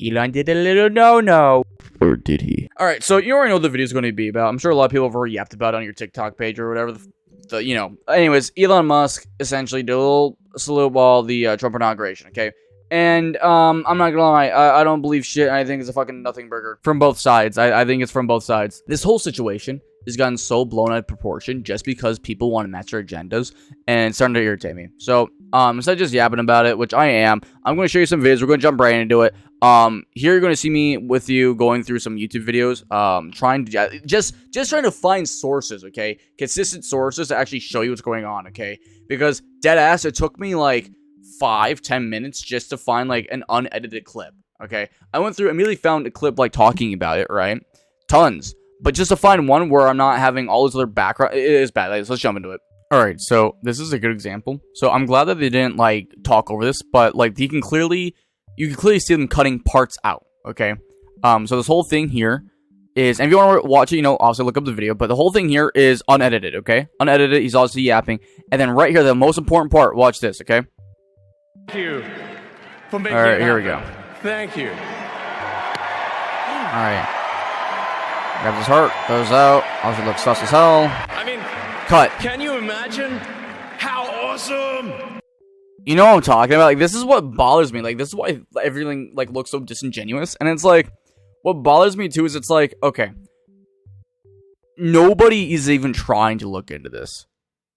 Elon did a little no-no. Or did he? Alright, so you already know what the video is going to be about. I'm sure a lot of people have already yapped about it on your TikTok page or whatever. Anyways, Elon Musk essentially did a little salute while the Trump inauguration, okay? And, I'm not gonna lie, I don't believe shit. I think it's a fucking nothing burger. From both sides. I think it's from both sides. This whole situation has gotten so blown out of proportion just because people want to match their agendas, and it's starting to irritate me. So, instead of just yapping about it, which I am, I'm going to show you some videos. We're going to jump right into it. Here you're going to see me with you going through some YouTube videos, trying to just trying to find sources, okay? Consistent sources to actually show you what's going on, okay? Because dead ass, it took me like 5-10 minutes just to find like an unedited clip, okay? I went through, immediately found a clip like talking about it, right? Tons. But just to find one where I'm not having all this other background, it is bad. Like, let's jump into it. Alright, so this is a good example. So I'm glad that they didn't like talk over this, but like you can clearly see them cutting parts out, okay? So this whole thing here is, and if you want to watch it, you know, obviously look up the video, but the whole thing here is unedited, okay? Unedited, he's obviously yapping. And then right here, the most important part, watch this, okay? Thank you for making All right, it here we happen. go. Thank you. All right. Grabs his heart, goes out. Obviously looks sus as hell. I mean, Cut. can you imagine how awesome? You know what I'm talking about? Like, this is what bothers me. Like, this is why everything, like, looks so disingenuous. And it's like, what bothers me, too, is it's like, okay, nobody is even trying to look into this.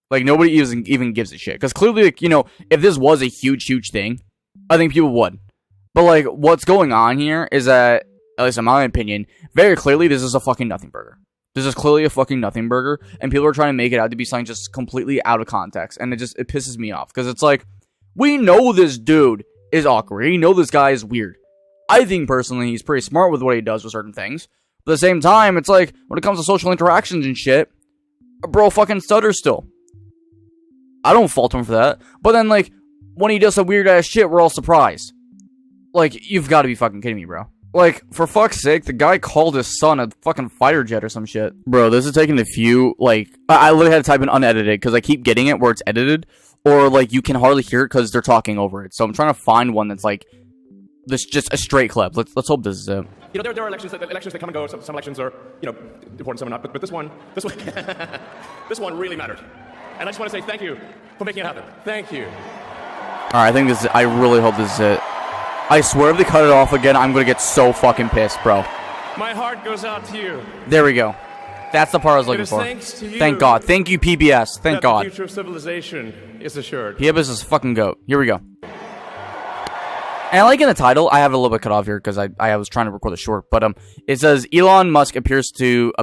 Like, nobody even gives a shit. Because clearly, like, you know, if this was a huge, huge thing, I think people would. But, like, what's going on here is that, at least in my opinion, very clearly, this is a fucking nothing burger. This is clearly a fucking nothing burger, and people are trying to make it out to be something just completely out of context, and it pisses me off, because it's like, we know this dude is awkward, we know this guy is weird. I think, personally, he's pretty smart with what he does with certain things, but at the same time, it's like, when it comes to social interactions and shit, bro fucking stutters still. I don't fault him for that, but then, like, when he does some weird-ass shit, we're all surprised. Like, you've got to be fucking kidding me, bro. Like, for fuck's sake, the guy called his son a fucking fighter jet or some shit. Bro, this is taking a few, like, I literally had to type in unedited, because I keep getting it where it's edited, or, like, you can hardly hear it because they're talking over it. So I'm trying to find one that's, like, this just a straight clip. Let's hope this is it. You know, there are elections that come and go. Some elections are, you know, important, some are not. But this one, this one really mattered. And I just want to say thank you for making it happen. Thank you. Alright, I think this is, I really hope this is it. I swear if they cut it off again, I'm gonna get so fucking pissed, bro. My heart goes out to you. There we go. That's the part I was looking for. Thanks to you. Thank God. Thank you, PBS. Thank God. The future of civilization is assured. PBS is a fucking goat. Here we go. And I like in the title, I have it a little bit cut off here because I was trying to record the short, but it says Elon Musk appears to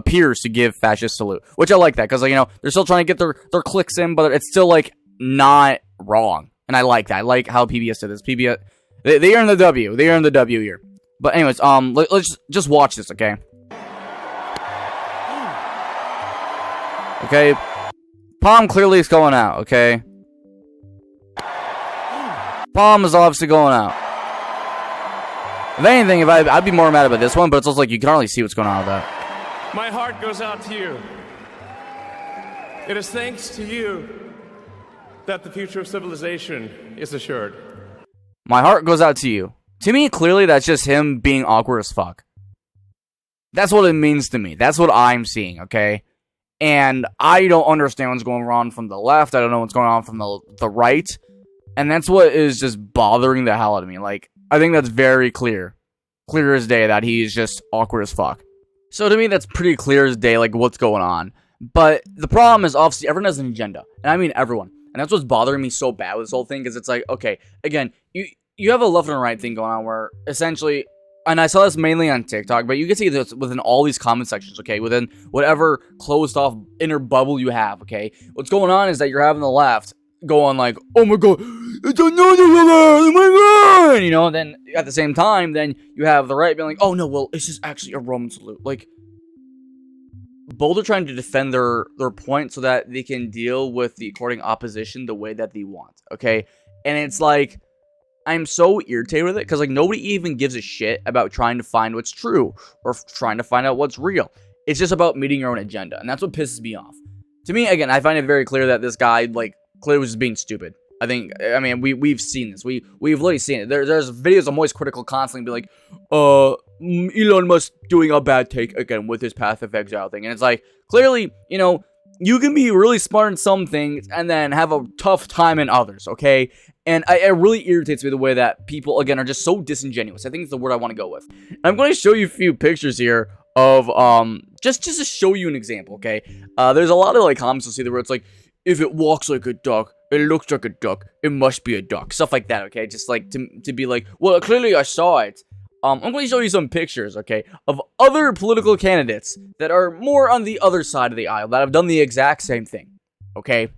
give fascist salute, which I like that because, like, you know, they're still trying to get their clicks in, but it's still like not wrong, and I like that. I like how PBS did this. PBS. They earned the W. They earned the W here. But anyways, let's just watch this, okay? Okay. Palm clearly is going out, okay? Palm is obviously going out. If anything, I'd be more mad about this one, but it's also like you can hardly see what's going on with that. My heart goes out to you. It is thanks to you that the future of civilization is assured. My heart goes out to you. To me, clearly, that's just him being awkward as fuck. That's what it means to me. That's what I'm seeing, okay? And I don't understand what's going on from the left. I don't know what's going on from the right. And that's what is just bothering the hell out of me. Like, I think that's very clear. Clear as day that he's just awkward as fuck. So to me, that's pretty clear as day, like, what's going on. But the problem is, obviously, everyone has an agenda. And I mean everyone. And that's what's bothering me so bad with this whole thing, because it's like, okay, again, you have a left and right thing going on where, essentially, and I saw this mainly on TikTok, but you can see this within all these comment sections, okay, within whatever closed-off inner bubble you have, okay? What's going on is that you're having the left go on like, oh my god, it's another one, oh my god, you know, and then at the same time, then you have the right being like, oh no, well, it's just actually a Roman salute. Like, both are trying to defend their point so that they can deal with the according opposition the way that they want, okay? And it's like, I'm so irritated with it, because, like, nobody even gives a shit about trying to find what's true, or trying to find out what's real. It's just about meeting your own agenda, and that's what pisses me off. To me, again, I find it very clear that this guy, like, clearly was just being stupid. I mean, we've seen this. We've literally seen it. There's videos of Moist Critical constantly be like, Elon Musk doing a bad take again with his Path of Exile thing. And it's like, clearly, you can be really smart in some things and then have a tough time in others, okay? And it really irritates me the way that people, again, are just so disingenuous. I think it's the word I want to go with. And I'm going to show you a few pictures here of, just to show you an example, okay? There's a lot of, like, comments you'll see where it's like, if it walks like a duck, it looks like a duck, it must be a duck. Stuff like that, okay? Just, like, to be like, well, clearly I saw it. I'm going to show you some pictures, okay, of other political candidates that are more on the other side of the aisle that have done the exact same thing, okay?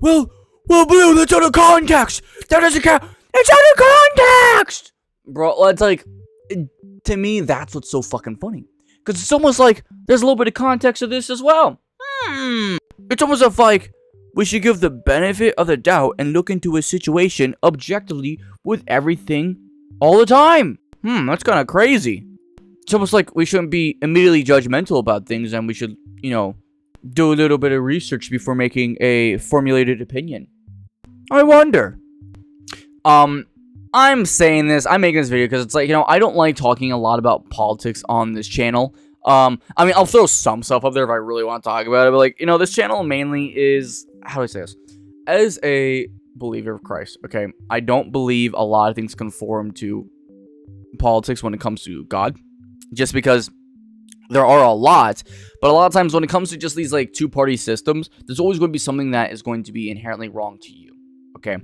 Well, Blue, that's out of context! That doesn't count! It's out of context! Bro, it's like, to me, that's what's so fucking funny. Because it's almost like there's a little bit of context to this as well. It's almost like we should give the benefit of the doubt and look into a situation objectively with everything all the time. That's kind of crazy. It's almost like we shouldn't be immediately judgmental about things and we should, do a little bit of research before making a formulated opinion. I wonder. I'm saying this, I'm making this video because it's like, I don't like talking a lot about politics on this channel. I mean, I'll throw some stuff up there if I really want to talk about it, but like, this channel mainly is, how do I say this? As a believer of Christ, okay, I don't believe a lot of things conform to politics when it comes to God, just because there are a lot, but a lot of times when it comes to just these like two-party systems, there's always going to be something that is going to be inherently wrong to you, okay?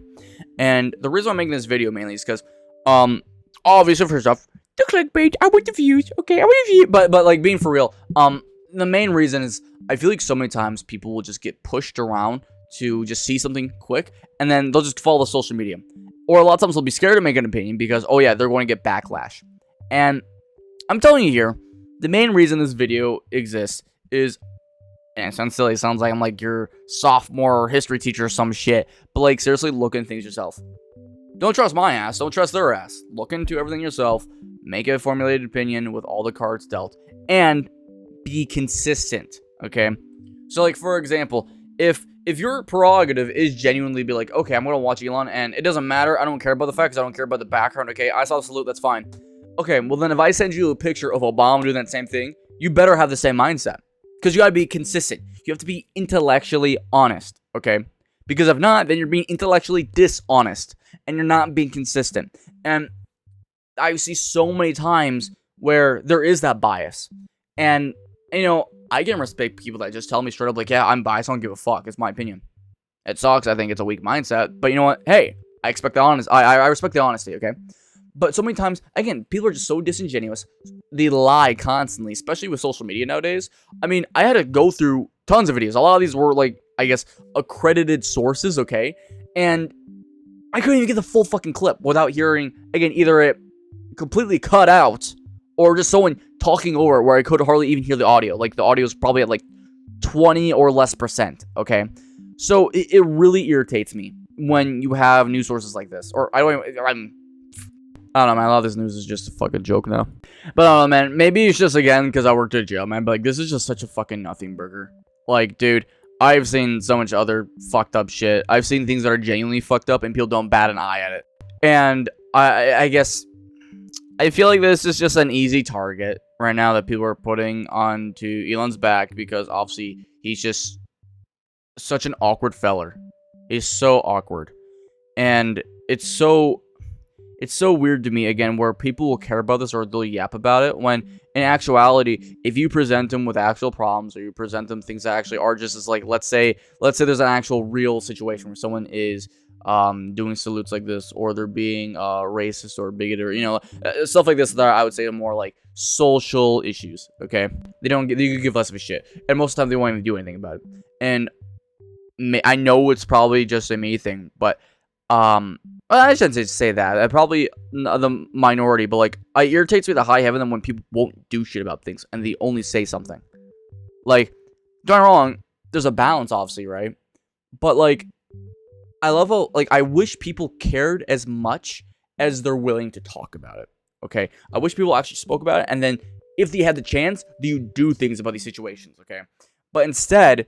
And the reason I'm making this video mainly is because, obviously first off, the clickbait, I want the views, okay, I want the views, but like being for real, the main reason is I feel like so many times people will just get pushed around to just see something quick, and then they'll just follow the social media. Or a lot of times they'll be scared to make an opinion because, oh yeah, they're going to get backlash. And I'm telling you here, the main reason this video exists is, and it sounds silly, it sounds like I'm like your sophomore history teacher or some shit, but like seriously, look into things yourself. Don't trust my ass, don't trust their ass. Look into everything yourself, make a formulated opinion with all the cards dealt, and be consistent, okay? So like, for example, if your prerogative is genuinely be like, okay, I'm going to watch Elon, and it doesn't matter, I don't care about the facts, I don't care about the background, okay, I saw the salute, that's fine. Okay, well then if I send you a picture of Obama doing that same thing, you better have the same mindset. Because you gotta be consistent. You have to be intellectually honest, okay? Because if not, then you're being intellectually dishonest. And you're not being consistent. And I see so many times where there is that bias. And, I can respect people that just tell me straight up, like, yeah, I'm biased, I don't give a fuck. It's my opinion. It sucks, I think it's a weak mindset. But you know what? Hey, I expect the honesty. I respect the honesty, okay? But so many times, again, people are just so disingenuous. They lie constantly, especially with social media nowadays. I mean, I had to go through tons of videos. A lot of these were, like, I guess, accredited sources, okay? And I couldn't even get the full fucking clip without hearing, again, either it completely cut out or just someone talking over it where I could hardly even hear the audio. Like, the audio is probably at, like, 20 or less %, okay? So, it really irritates me when you have news sources like this. Or, I don't know, man. A lot of this news is just a fucking joke now. But I don't know, man. Maybe it's just, again, because I worked at jail, man. But, like, this is just such a fucking nothing burger. Like, dude, I've seen so much other fucked up shit. I've seen things that are genuinely fucked up, and people don't bat an eye at it. And I guess I feel like this is just an easy target right now that people are putting onto Elon's back because, obviously, he's just such an awkward feller. He's so awkward. And it's so weird to me, again, where people will care about this or they'll yap about it, when in actuality, if you present them with actual problems or you present them things that actually are just as, like, let's say there's an actual real situation where someone is doing salutes like this, or they're being racist or bigoted, or, stuff like this that I would say are more like social issues, okay? They could give less of a shit. And most of the time, they won't even do anything about it. And I know it's probably just a me thing, but I shouldn't say that. Probably the minority, but like, it irritates me the high heaven when people won't do shit about things and they only say something. Like, don't get me wrong, there's a balance, obviously, right? But like, I love how, like, I wish people cared as much as they're willing to talk about it. Okay, I wish people actually spoke about it, and then if they had the chance, they would do things about these situations. Okay, but instead,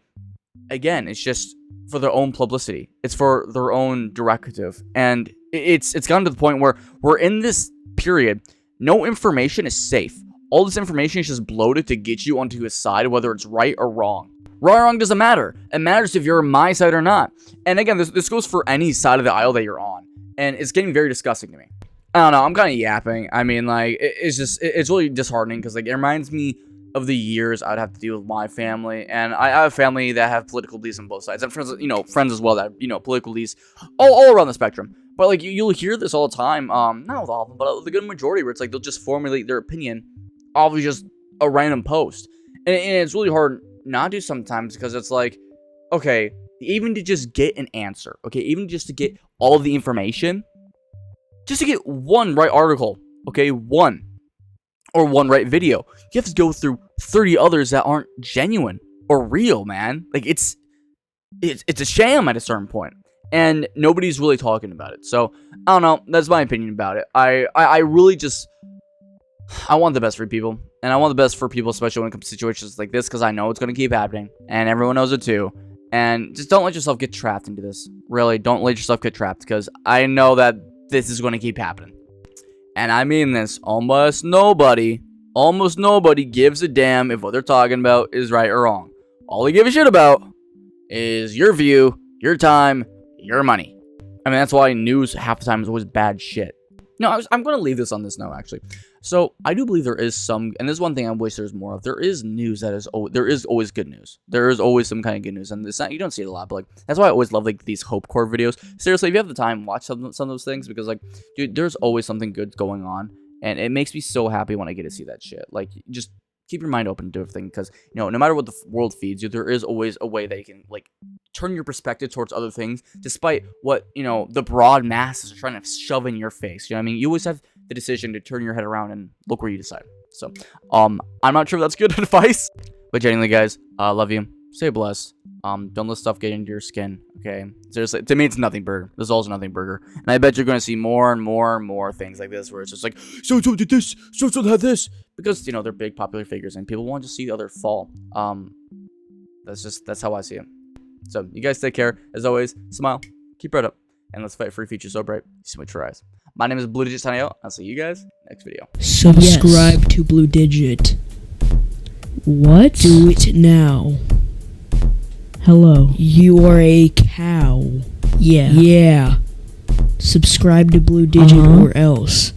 again, it's just for their own publicity. It's for their own directive. And it's gotten to the point where we're in this period. No information is safe. All this information is just bloated to get you onto a side, whether it's right or wrong. Right or wrong doesn't matter. It matters if you're on my side or not. And again, this goes for any side of the aisle that you're on. And it's getting very disgusting to me. I don't know. I'm kind of yapping. I mean, like, it's really disheartening because, like, it reminds me of the years I'd have to deal with my family. And I have family that have political beliefs on both sides. And friends as well that have, political beliefs all around the spectrum. But, like, you'll hear this all the time. Not with all of them, but the good majority where it's like they'll just formulate their opinion off of just a random post. And it's really hard not to sometimes because it's like, okay, even to just get an answer, okay, even just to get all of the information, just to get one right article, okay, one right video, you have to go through 30 others that aren't genuine or real, man. Like, it's a sham at a certain point, and nobody's really talking about it. So, I don't know, that's my opinion about it. I really just, I want the best for people, and I want the best for people, especially when it comes to situations like this, because I know it's going to keep happening, and everyone knows it too. And just don't let yourself get trapped into this. Really, don't let yourself get trapped, because I know that this is going to keep happening. And I mean this, almost nobody gives a damn if what they're talking about is right or wrong. All they give a shit about is your view, your time, your money. I mean, that's why news half the time is always bad shit. No, I'm going to leave this on this note, actually. So, I do believe there is some, and this is one thing I wish there's more of. There is news that is, there is always good news. There is always some kind of good news, and it's not, you don't see it a lot, but, like, that's why I always love, like, these Hope Corps videos. Seriously, if you have the time, watch some of those things, because, like, dude, there's always something good going on, and it makes me so happy when I get to see that shit. Like, just keep your mind open to everything, because, no matter what the world feeds you, there is always a way that you can, like, turn your perspective towards other things, despite what, the broad masses are trying to shove in your face. You know what I mean? You always have the decision to turn your head around and look where you decide. So, I'm not sure if that's good advice, but genuinely, guys, love you. Stay blessed. Don't let stuff get into your skin, okay? Seriously, to me, it's nothing burger. This is also nothing burger. And I bet you're going to see more and more and more things like this, where it's just like, so-and-so did this, so-and-so had this. Because, they're big popular figures, and people want to see the other fall. That's how I see it. So, you guys take care. As always, smile, keep right up, and let's fight for a future so bright, switch your eyes. My name is Blue Digit Taneo. I'll see you guys next video. Subscribe to Blue Digit. What? Do it now. Hello. You are a cow. Yeah. Yeah. Subscribe to Blue Digit or else.